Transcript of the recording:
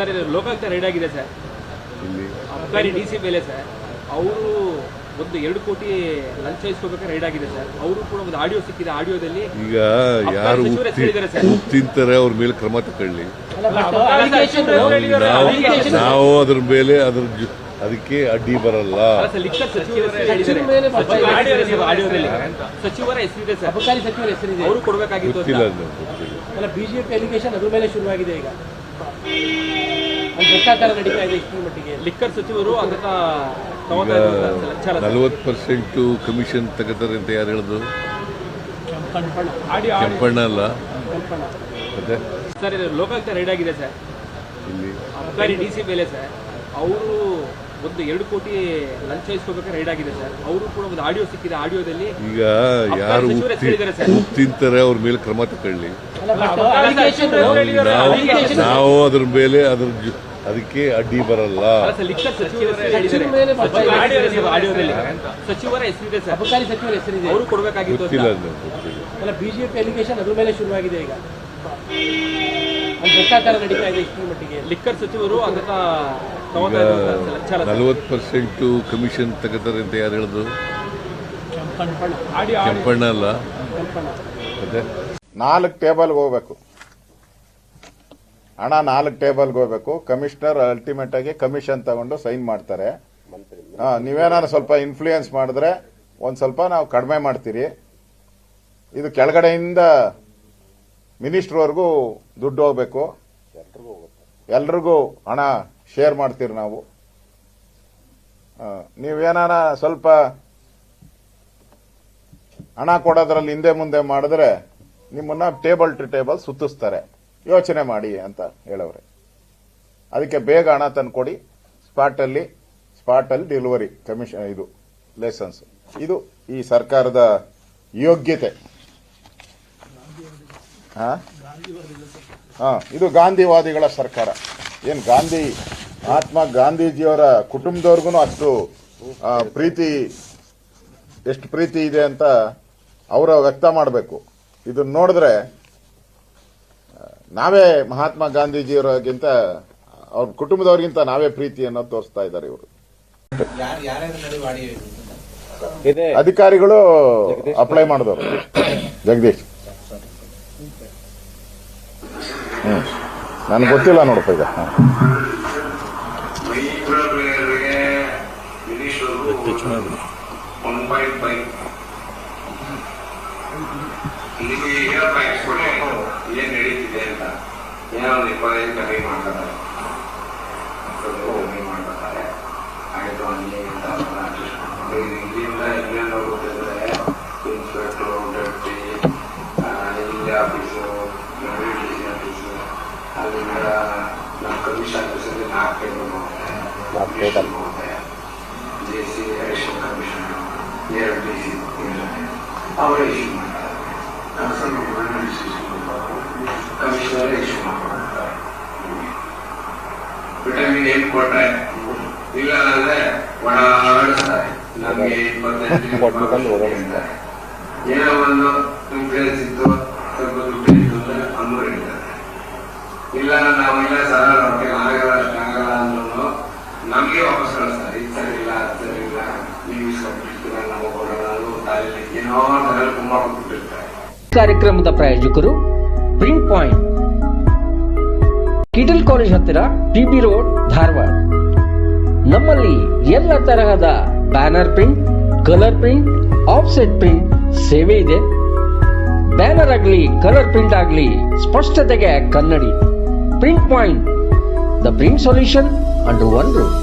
Sir ಇದು Lokayukta ride ಆಗಿದೆ sir. ಅಬ್ಕಾರಿ DC ಮೇಲೆ ಸರ್ ಅವರು ಒಂದು 2 ಕೋಟಿ ಲಂಚ ಇಸ್ಕೋಬೇಕಾದ್ರೆ ರೈಡ್ ಆಗಿದೆ ಸರ್. ಅವರು ಕೂಡ ಒಂದು ಆಡಿಯೋ ಸಿಕ್ಕಿದೆ. ಆಡಿಯೋದಲ್ಲಿ ಈಗ ಯಾರು ತಿಂತಾರೆ ಅವ್ರ ಮೇಲೆ ಕ್ರಮ ತಗೊಳ್ಳಿ. ನಾವು ಅದ್ರ ಮೇಲೆ ಅದಕ್ಕೆ ಅಡ್ಡಿ ಬರಲ್ಲ. ಸಚಿವರ ಹೆಸರಿದೆ ಸರ್, ಅಬಕಾರಿ ಸಚಿವರ ಹೆಸರಿದೆ, ಅವರು ಕೊಡಬೇಕಾಗಿತ್ತು. ಗೊತ್ತಿಲ್ಲ. ಬಿಜೆಪಿ ಅಲಿಗೇಷನ್ ಅದ್ರ ಮೇಲೆ ಶುರುವಾಗಿದೆ ಈಗ. ಭ್ರಷ್ಟಾಚಾರ ನಡೀತಾ ಇದೆ. ಇಷ್ಟರ ಮಟ್ಟಿಗೆ ಲಿಕ್ಕರ್ ಸಚಿವರು ಅದನ್ನ 40% ಕಮಿಷನ್ ತಗೋತಾರೆ ಅಂತ ಯಾರು ಹೇಳಿದ್ರು? ಕೆಂಪಣ್ಣ ಅಲ್ಲ. ಮತ್ತೆ ಸರ್ ಇದು ಲೋಕಾಯುಕ್ತ ರೈಡ್ ಆಗಿದೆ ಸರ್. ಅಬ್ಕಾರಿ ಡಿಸಿ ಮೇಲೆ ಸರ್ ಅವರು ಒಂದು 2 ಕೋಟಿ ಲಂಚ ಇಸ್ಕೋಬೇಕಾದ್ರೆ ರೈಡ್ ಆಗಿದೆ ಸರ್. ಅವರು ಕೂಡ ಒಂದು ಆಡಿಯೋ ಸಿಕ್ಕಿದೆ. ಆಡಿಯೋದಲ್ಲಿ ಈಗ ಯಾರು ತಿಂತಾರೆ ಅವ್ರ ಮೇಲೆ ಕ್ರಮ ತಗೊಳ್ಳಿ. ನಾವು ಅದ್ರ ಮೇಲೆ ಅದಕ್ಕೆ ಅಡ್ಡಿ ಬರಲ್ಲ. ಸಚಿವರ ಹೆಸರಿದೆ ಸರ್, ಅಬಕಾರಿ ಸಚಿವರ ಹೆಸರಿದೆ, ಅವರು ಕೊಡಬೇಕಾಗಿತ್ತು. ಗೊತ್ತಿಲ್ಲ. ಬಿಜೆಪಿ ಅಲಿಗೇಷನ್ ಅದ್ರ ಮೇಲೆ ಶುರುವಾಗಿದೆ ಈಗ. ಭ್ರಷ್ಟಾಚಾರ ನಡೀತಾ ಇದೆ. ಇಷ್ಟರ ಮಟ್ಟಿಗೆ ಲಿಕ್ಕರ್ ಸಚಿವರು ಅದನ್ನ 40% ಕಮಿಷನ್ ತಗೋತಾರೆ ಅಂತ ಯಾರು ಹೇಳಿದ್ರು? ಕೆಂಪಣ್ಣ ಅಲ್ಲ. ಮತ್ತೆ 4 ಟೇಬಲ್ಗೆ ಹೋಗ್ಬೇಕು ಹಣ, 4 ಟೇಬಲ್ಗೆ ಹೋಗ್ಬೇಕು. ಕಮಿಷನರ್ ಅಲ್ಟಿಮೇಟ್ ಆಗಿ ಕಮಿಷನ್ ತಗೊಂಡು ಸೈನ್ ಮಾಡ್ತಾರೆ. ನೀವೇನಾದ್ರು ಸ್ವಲ್ಪ ಇನ್ಫ್ಲೂಯೆನ್ಸ್ ಮಾಡಿದ್ರೆ ಒಂದ್ ಸ್ವಲ್ಪ ನಾವು ಕಡಿಮೆ ಮಾಡ್ತೀರಿ. ಇದು ಕೆಳಗಡೆಯಿಂದ ಮಿನಿಸ್ಟರ್ವರೆಗೂ ದುಡ್ಡು ಹೋಗ್ಬೇಕು. ಎಲ್ರಿಗೂ ಹಣ ಶೇರ್ ಮಾಡ್ತೀರಿ ನಾವು. ನೀವೇನಾರ ಸ್ವಲ್ಪ ಹಣ ಕೊಡೋದ್ರಲ್ಲಿ ಹಿಂದೆ ಮುಂದೆ ಮಾಡಿದ್ರೆ ನಿಮ್ಮನ್ನ ಟೇಬಲ್ ಟು ಟೇಬಲ್ ಸುತ್ತಿಸ್ತಾರೆ. ಯೋಚನೆ ಮಾಡಿ ಅಂತ ಹೇಳವ್ರೆ. ಅದಕ್ಕೆ ಬೇಗ ಹಣ ತಂದು ಕೊಡಿ. ಸ್ಪಾಟಲ್ಲಿ ಡೆಲಿವರಿ ಕಮಿಷನ್, ಇದು ಲೈಸೆನ್ಸ್. ಇದು ಈ ಸರ್ಕಾರದ ಯೋಗ್ಯತೆ. ಇದು ಗಾಂಧಿವಾದಿಗಳ ಸರ್ಕಾರ. ಏನ್ ಗಾಂಧಿ ಮಹಾತ್ಮ ಗಾಂಧೀಜಿಯವರ ಕುಟುಂಬದವ್ರಿಗೂ ಅಷ್ಟು ಪ್ರೀತಿ, ಎಷ್ಟು ಪ್ರೀತಿ ಇದೆ ಅಂತ ಅವರ ವ್ಯಕ್ತ ಮಾಡಬೇಕು. ಇದನ್ನ ನೋಡಿದ್ರೆ ನಾವೇ ಮಹಾತ್ಮ ಗಾಂಧೀಜಿಯವರಿಗಿಂತ ಅವ್ರ ಕುಟುಂಬದವ್ರಿಗಿಂತ ನಾವೇ ಪ್ರೀತಿ ಅನ್ನೋದು ತೋರಿಸ್ತಾ ಇದ್ದಾರೆ ಇವರು. ಅಧಿಕಾರಿಗಳು ಅಪ್ಲೈ ಮಾಡಿದವರು ಜಗದೀಶ್. ನನ್ಗೆ ಗೊತ್ತಿಲ್ಲ ನೋಡಪ್ಪ ಈಗ. ಏನ್ ನಡೀತಿದೆ ಅಂತ ಏನೋ 25 ಕಡಿಮೆ ಮಾಡ್ತಾರೆ. ಆಯ್ತು ಇಲ್ಲಿಂದ ಇನ್ನೇನು ಹೋಗುತ್ತಿದ್ರೆ ಇನ್ಸ್ಪೆಕ್ಟರ್, ಡೆಪ್ಟಿ, ಇಲ್ಲಿ ಆಫೀಸು, ಡಿಸಿ ಆಫೀಸು, ಅಲ್ಲಿಂದ ನಮ್ಮ ಕಮಿಷನ್ ಆಫೀಸಲ್ಲಿ 4 ಟೇಬಲ್ ಹೋಗುತ್ತೆ. ಜೆಸಿ ಎಲೆಕ್ಷನ್ ಕಮಿಷನ್ 2 ಡಿಸಿ ಅವರೇ ಇಶ್ಯೂ ಮಾಡ್ತಾರೆ. ಕಮಿಷನರ್ ಇಶ್ಯೂ ಮಾಡ್ತಾರೆ. ವಿಟಮಿನ್ ಏನ್ ಕೊಟ್ರೆ ಇಲ್ಲ ಅಂದ್ರೆ ಓಡಾಡಿಸ್ತಾರೆ. ನಮ್ಗೆ 25 ಏನೋ ಒಂದು ಇನ್ಫ್ಲೂಯೆನ್ಸ್ ಇತ್ತು, ಸ್ವಲ್ಪ ದುಡ್ಡು ಇತ್ತು ಅಂದ್ರೆ ಅಮ್ಮರು ಇರ್ತಾರೆ. ಇಲ್ಲ ನಾವೆಲ್ಲ ಸರ ಆಗಲ್ಲ ಅಂದ್ರೂ ನಮ್ಗೆ ವಾಪಸ್ ಕಳಿಸ್ತಾರೆ. ಇದು ಸರಿ ಇಲ್ಲ, ಅದು ಸರಿ ಇಲ್ಲ, ನೀವು ಇಸ್ಕೊಂಡ್ಬಿಟ್ಟಿರ್ತೀರ, ನಾವು ಕೊಡೋಣ ತಾಲಿ ಏನೋ ಅದರಲ್ಲಿ ಕುಂಬಾಡ್ಬಿಟ್ಟಿರ್ತಾರೆ. ಕಾರ್ಯಕ್ರಮದ ಪ್ರಾಯೋಜಕರು ಪ್ರಿಂಟ್ ಪಾಯಿಂಟ್, ಕಿಟಲ್ ಕಾಲೇಜ್ ಹತ್ತಿರ, ಟಿಬಿ ರೋಡ್, ಧಾರವಾಡ. ನಮ್ಮಲ್ಲಿ ಎಲ್ಲ ತರಹದ banner print, colour print, offset print ಸೇವೆ ಇದೆ. ಬ್ಯಾನರ್ ಆಗಲಿ, ಕಲರ್ ಪ್ರಿಂಟ್ ಆಗಲಿ, ಸ್ಪಷ್ಟತೆಗೆ ಕನ್ನಡಿ. Print point, the print solution under one roof.